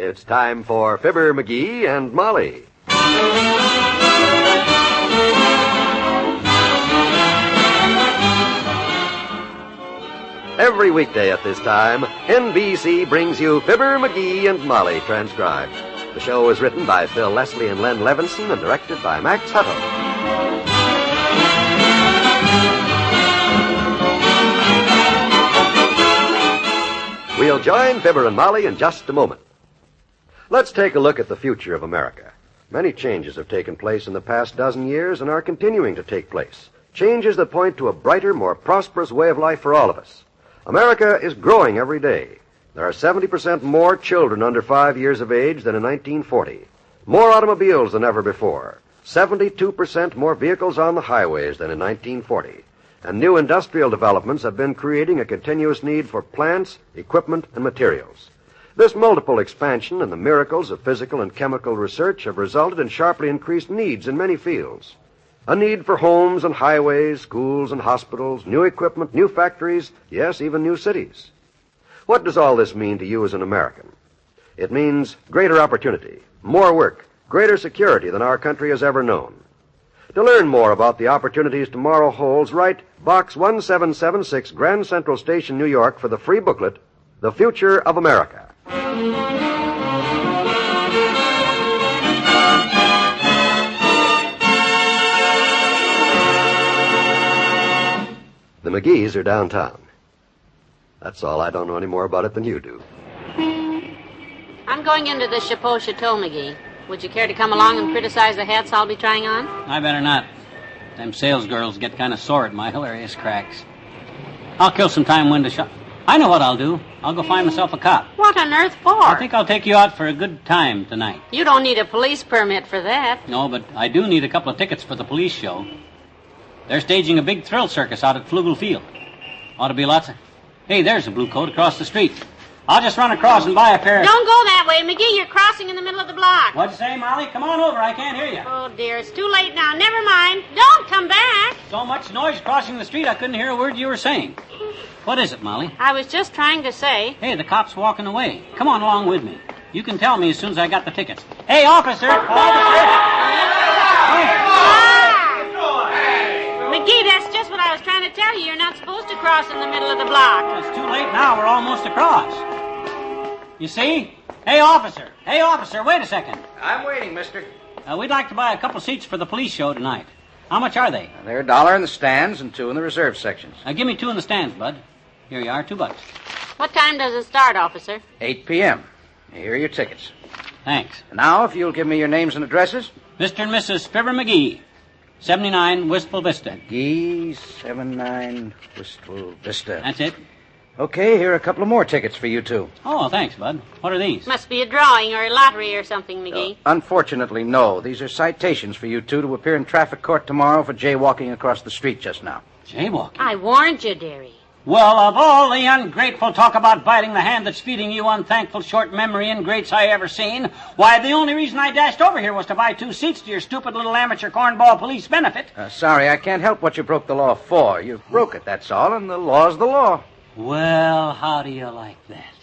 It's time for Fibber McGee and Molly. Every weekday at this time, NBC brings you Fibber McGee and Molly transcribed. The show is written by Phil Leslie and Len Levinson and directed by Max Hutto. We'll join Fibber and Molly in just a moment. Let's take a look at the future of America. Many changes have taken place in the past dozen years and are continuing to take place. Changes that point to a brighter, more prosperous way of life for all of us. America is growing every day. There are 70% more children under 5 years of age than in 1940. More automobiles than ever before. 72% more vehicles on the highways than in 1940. And new industrial developments have been creating a continuous need for plants, equipment, and materials. This multiple expansion and the miracles of physical and chemical research have resulted in sharply increased needs in many fields. A need for homes and highways, schools and hospitals, new equipment, new factories, yes, even new cities. What does all this mean to you as an American? It means greater opportunity, more work, greater security than our country has ever known. To learn more about the opportunities tomorrow holds, write Box 1776, Grand Central Station, New York, for the free booklet, The Future of America. The McGees are downtown. That's all. I don't know any more about it than you do. I'm going into the Chapeau Chateau, McGee. Would you care to come along and criticize the hats I'll be trying on? I better not. Them sales girls get kind of sore at my hilarious cracks. I'll kill some time window shop. I know what I'll do. I'll go find myself a cop. What on earth for? I think I'll take you out for a good time tonight. You don't need a police permit for that. No, but I do need a couple of tickets for the police show. They're staging a big thrill circus out at Flugel Field. Ought to be lots of... Hey, there's a blue coat across the street. I'll just run across and buy a pair of... Don't go that way, McGee. You're crossing in the middle of the block. What'd you say, Molly? Come on over. I can't hear you. Oh, dear. It's too late now. Never mind. Don't come back. So much noise crossing the street, I couldn't hear a word you were saying. What is it, Molly? I was just trying to say... Hey, the cop's walking away. Come on along with me. You can tell me as soon as I got the tickets. Hey, officer! McGee, that's just what I was trying to tell you. You're not supposed to cross in the middle of the block. It's too late now. We're almost across. You see? Hey, officer, wait a second. I'm waiting, mister. We'd like to buy a couple seats for the police show tonight. How much are they? They're $1 in the stands and $2 in the reserve sections. Give me 2 in the stands, bud. Here you are, $2. What time does it start, officer? 8 p.m. Here are your tickets. Thanks. Now, if you'll give me your names and addresses. Mr. and Mrs. Fibber McGee, 79 Wistful Vista. McGee, 79 Wistful Vista. That's it. Okay, here are a couple of more tickets for you two. Oh, thanks, bud. What are these? Must be a drawing or a lottery or something, McGee. Unfortunately, no. These are citations for you two to appear in traffic court tomorrow for jaywalking across the street just now. Jaywalking? I warned you, dearie. Well, of all the ungrateful talk about biting the hand that's feeding you unthankful short memory ingrates I ever seen, why, the only reason I dashed over here was to buy 2 seats to your stupid little amateur cornball police benefit. Sorry, I can't help what you broke the law for. You broke it, that's all, and the law's the law. Well, how do you like that?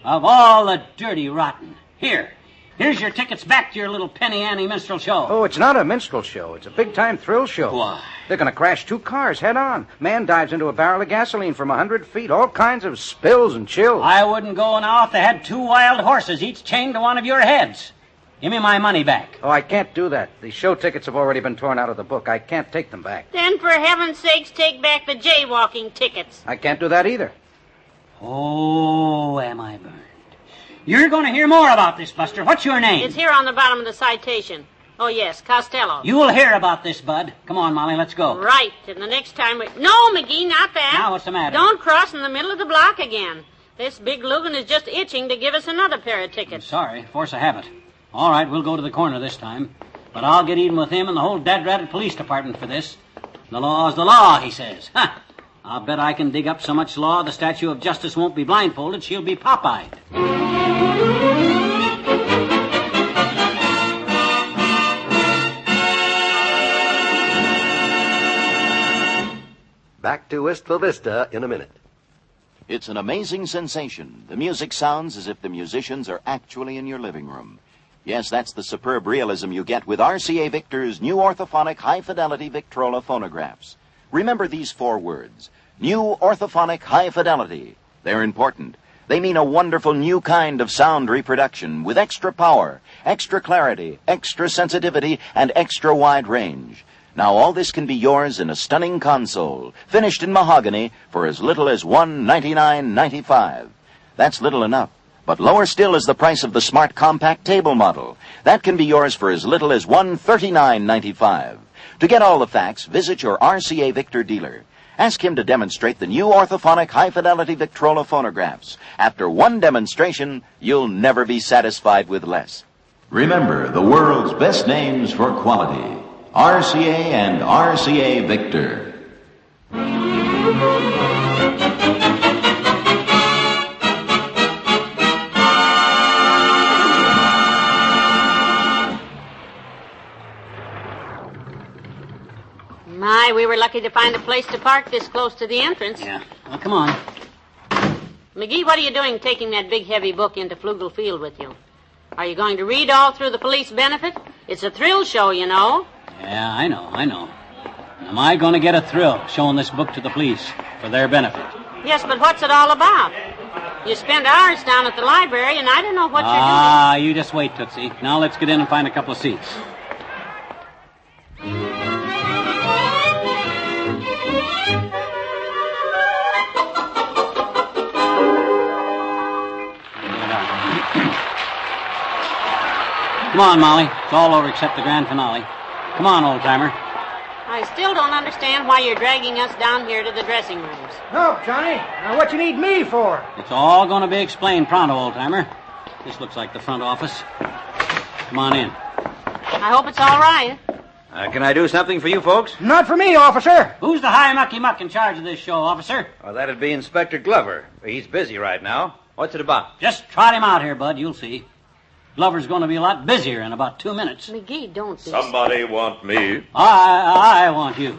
Of all the dirty rotten. Here's your tickets back to your little Penny Annie minstrel show. Oh, it's not a minstrel show. It's a big-time thrill show. Why? They're going to crash 2 cars head-on. Man dives into a barrel of gasoline from 100 feet. All kinds of spills and chills. I wouldn't go now if they had 2 wild horses, each chained to one of your heads. Give me my money back. Oh, I can't do that. The show tickets have already been torn out of the book. I can't take them back. Then, for heaven's sakes, take back the jaywalking tickets. I can't do that either. Oh, am I burned? You're going to hear more about this, Buster. What's your name? It's here on the bottom of the citation. Oh, yes, Costello. You'll hear about this, bud. Come on, Molly, let's go. Right, and the next time we... No, McGee, not that. Now, what's the matter? Don't cross in the middle of the block again. This big Lugan is just itching to give us another pair of tickets. I'm sorry, force of habit. All right, we'll go to the corner this time. But I'll get even with him and the whole dad-ratted police department for this. The law's the law, he says. Ha! I'll bet I can dig up so much law the Statue of Justice won't be blindfolded, she'll be pop-eyed. Back to Wistful Vista in a minute. It's an amazing sensation. The music sounds as if the musicians are actually in your living room. Yes, that's the superb realism you get with RCA Victor's new orthophonic high-fidelity Victrola phonographs. Remember these 4 words. New orthophonic high fidelity. They're important. They mean a wonderful new kind of sound reproduction with extra power, extra clarity, extra sensitivity, and extra wide range. Now all this can be yours in a stunning console, finished in mahogany for as little as $199.95. That's little enough. But lower still is the price of the smart compact table model. That can be yours for as little as $139.95. To get all the facts, visit your RCA Victor dealer. Ask him to demonstrate the new orthophonic high-fidelity Victrola phonographs. After one demonstration, you'll never be satisfied with less. Remember the world's best names for quality. RCA and RCA Victor. My, we were lucky to find a place to park this close to the entrance. Yeah. Well, come on. McGee, what are you doing taking that big, heavy book into Flugel Field with you? Are you going to read all through the police benefit? It's a thrill show, you know. Yeah, I know. Am I going to get a thrill showing this book to the police for their benefit? Yes, but what's it all about? You spend hours down at the library, and I don't know what you're doing. Ah, you just wait, Tootsie. Now let's get in and find a couple of seats. Come on, Molly. It's all over except the grand finale. Come on, old-timer. I still don't understand why you're dragging us down here to the dressing rooms. No, Johnny. Now, what you need me for? It's all going to be explained pronto, old-timer. This looks like the front office. Come on in. I hope it's all right. Can I do something for you folks? Not for me, officer. Who's the high mucky-muck in charge of this show, officer? Well, that'd be Inspector Glover. He's busy right now. What's it about? Just trot him out here, Bud. You'll see. Glover's going to be a lot busier in about 2 minutes. McGee, don't be... Somebody want me? I want you.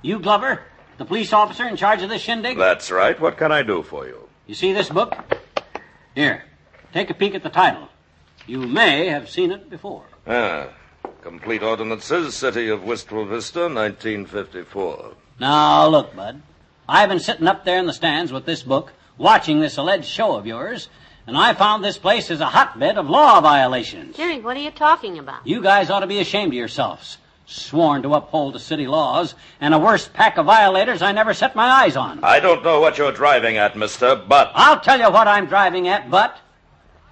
You, Glover, the police officer in charge of this shindig? That's right. What can I do for you? You see this book? Here, take a peek at the title. You may have seen it before. Complete Ordinances, City of Wistful Vista, 1954. Now, look, Bud. I've been sitting up there in the stands with this book, watching this alleged show of yours, and I found this place is a hotbed of law violations. Jerry, what are you talking about? You guys ought to be ashamed of yourselves. Sworn to uphold the city laws, and a worse pack of violators I never set my eyes on. I don't know what you're driving at, mister, but... I'll tell you what I'm driving at, but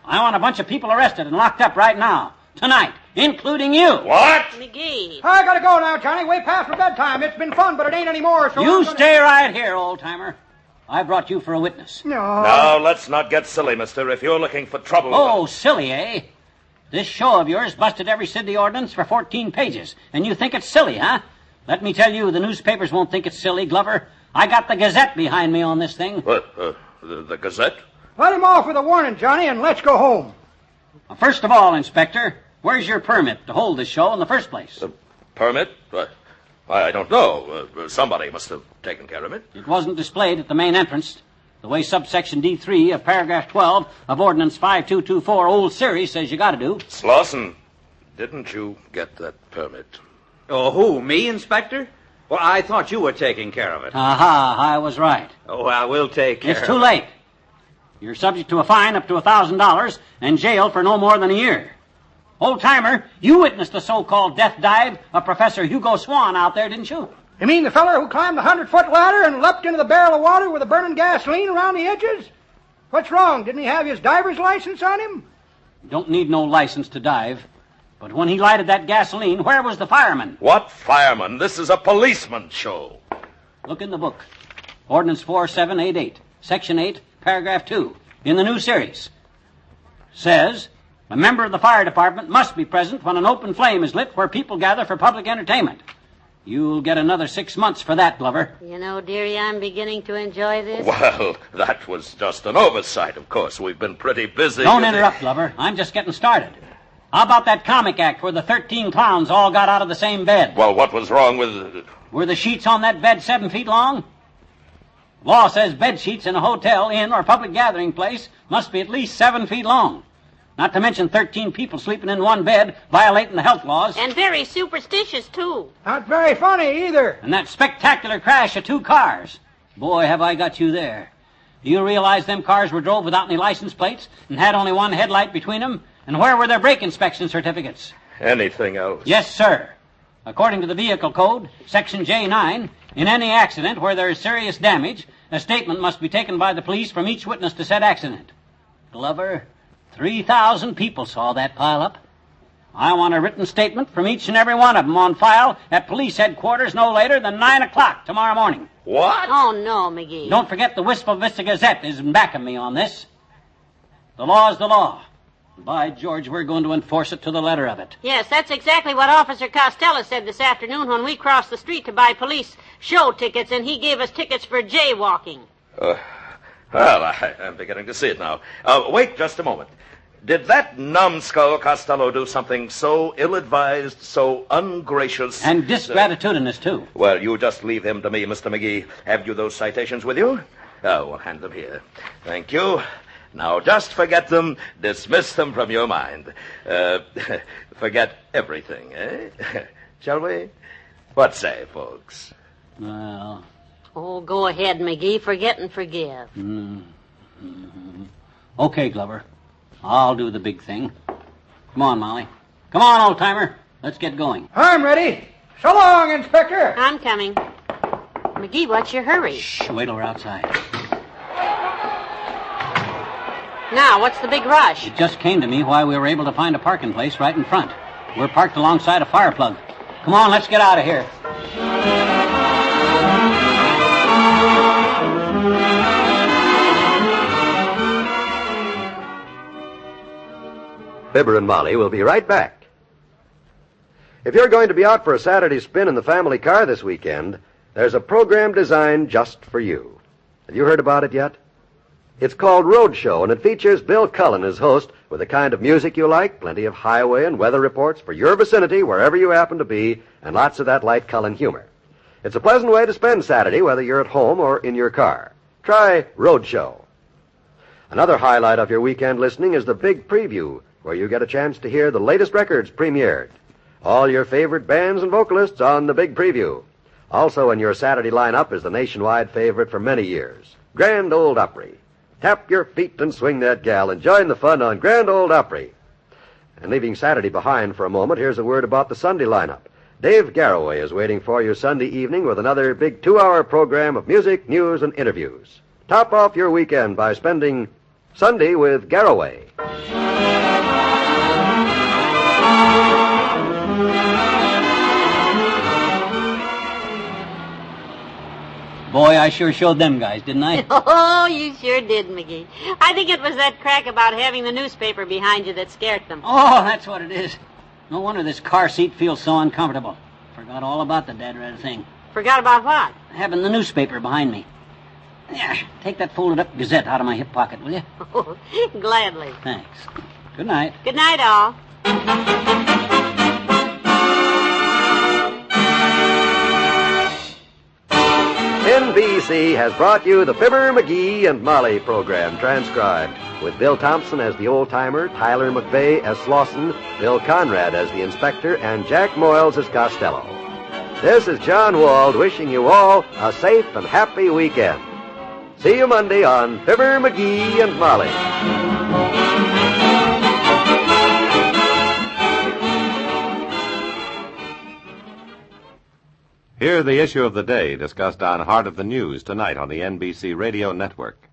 I want a bunch of people arrested and locked up right now, tonight, including you. What? McGee. I gotta go now, Johnny. Way past for bedtime. It's been fun, but it ain't anymore, so... You stay right here, old-timer. I brought you for a witness. No. Now, let's not get silly, mister. If you're looking for trouble... Oh, silly, eh? This show of yours busted every city ordinance for 14 pages, and you think it's silly, huh? Let me tell you, the newspapers won't think it's silly, Glover. I got the Gazette behind me on this thing. What, the Gazette? Let him off with a warning, Johnny, and let's go home. First of all, Inspector, where's your permit to hold this show in the first place? Permit? I don't know. Somebody must have taken care of it. It wasn't displayed at the main entrance, the way subsection D3 of paragraph 12 of Ordinance 5224 Old Series says you got to do. Slauson, didn't you get that permit? Oh, who? Me, Inspector? Well, I thought you were taking care of it. Aha, I was right. Oh, well, we'll take care It's of too it. late. You're subject to a fine up to $1,000 and jail for no more than a year. Old-timer, you witnessed the so-called death dive of Professor Hugo Swan out there, didn't you? You mean the feller who climbed the 100-foot ladder and leapt into the barrel of water with the burning gasoline around the edges? What's wrong? Didn't he have his diver's license on him? You don't need no license to dive. But when he lighted that gasoline, where was the fireman? What fireman? This is a policeman's show. Look in the book. Ordinance 4788, Section 8, Paragraph 2, in the new series. Says, a member of the fire department must be present when an open flame is lit where people gather for public entertainment. You'll get another 6 months for that, Glover. You know, dearie, I'm beginning to enjoy this. Well, that was just an oversight, of course. We've been pretty busy. Don't interrupt, Glover. I'm just getting started. How about that comic act where the 13 clowns all got out of the same bed? Well, what was wrong with... Were the sheets on that bed 7 feet long? Law says bed sheets in a hotel, inn, or public gathering place must be at least 7 feet long. Not to mention 13 people sleeping in one bed, violating the health laws. And very superstitious, too. Not very funny either. And that spectacular crash of 2 cars. Boy, have I got you there. Do you realize them cars were drove without any license plates and had only one headlight between them? And where were their brake inspection certificates? Anything else? Yes, sir. According to the Vehicle Code, Section J9, in any accident where there is serious damage, a statement must be taken by the police from each witness to said accident. Glover, 3,000 people saw that pile up. I want a written statement from each and every one of them on file at police headquarters no later than 9 o'clock tomorrow morning. What? Oh, no, McGee. Don't forget the Wistful Vista Gazette is backing me on this. The law is the law. By George, we're going to enforce it to the letter of it. Yes, that's exactly what Officer Costello said this afternoon when we crossed the street to buy police show tickets, and he gave us tickets for jaywalking. Well, I'm beginning to see it now. Wait just a moment. Did that numbskull Costello do something so ill-advised, so ungracious... And disgratitudinous, too. Well, you just leave him to me, Mr. McGee. Have you those citations with you? Oh, well, hand them here. Thank you. Now, just forget them. Dismiss them from your mind. Forget everything, eh? Shall we? What say, folks? Well... Oh, go ahead, McGee. Forget and forgive. Okay, Glover. I'll do the big thing. Come on, Molly. Come on, old-timer. Let's get going. I'm ready. So long, Inspector. I'm coming. McGee, what's your hurry? Shh, wait till we're outside. Now, what's the big rush? It just came to me why we were able to find a parking place right in front. We're parked alongside a fire plug. Come on, let's get out of here. Fibber and Molly will be right back. If you're going to be out for a Saturday spin in the family car this weekend, there's a program designed just for you. Have you heard about it yet? It's called Roadshow, and it features Bill Cullen as host with the kind of music you like, plenty of highway and weather reports for your vicinity, wherever you happen to be, and lots of that light Cullen humor. It's a pleasant way to spend Saturday, whether you're at home or in your car. Try Roadshow. Another highlight of your weekend listening is the Big Preview, where you get a chance to hear the latest records premiered. All your favorite bands and vocalists on the Big Preview. Also in your Saturday lineup is the nationwide favorite for many years, Grand Ole Opry. Tap your feet and swing that gal and join the fun on Grand Ole Opry. And leaving Saturday behind for a moment, here's a word about the Sunday lineup. Dave Garroway is waiting for you Sunday evening with another big 2-hour program of music, news, and interviews. Top off your weekend by spending Sunday with Garroway. Boy, I sure showed them guys, didn't I? Oh, you sure did, McGee. I think it was that crack about having the newspaper behind you that scared them. Oh, that's what it is. No wonder this car seat feels so uncomfortable. Forgot all about the dead red thing. Forgot about what? Having the newspaper behind me. Yeah, take that folded-up Gazette out of my hip pocket, will you? Oh, gladly. Thanks. Good night. Good night, all. NBC has brought you the Fibber McGee and Molly program, transcribed, with Bill Thompson as the old-timer, Tyler McVeigh as Slauson, Bill Conrad as the inspector, and Jack Moyles as Costello. This is John Wald wishing you all a safe and happy weekend. See you Monday on Fibber McGee and Molly. Hear the issue of the day discussed on Heart of the News tonight on the NBC Radio Network.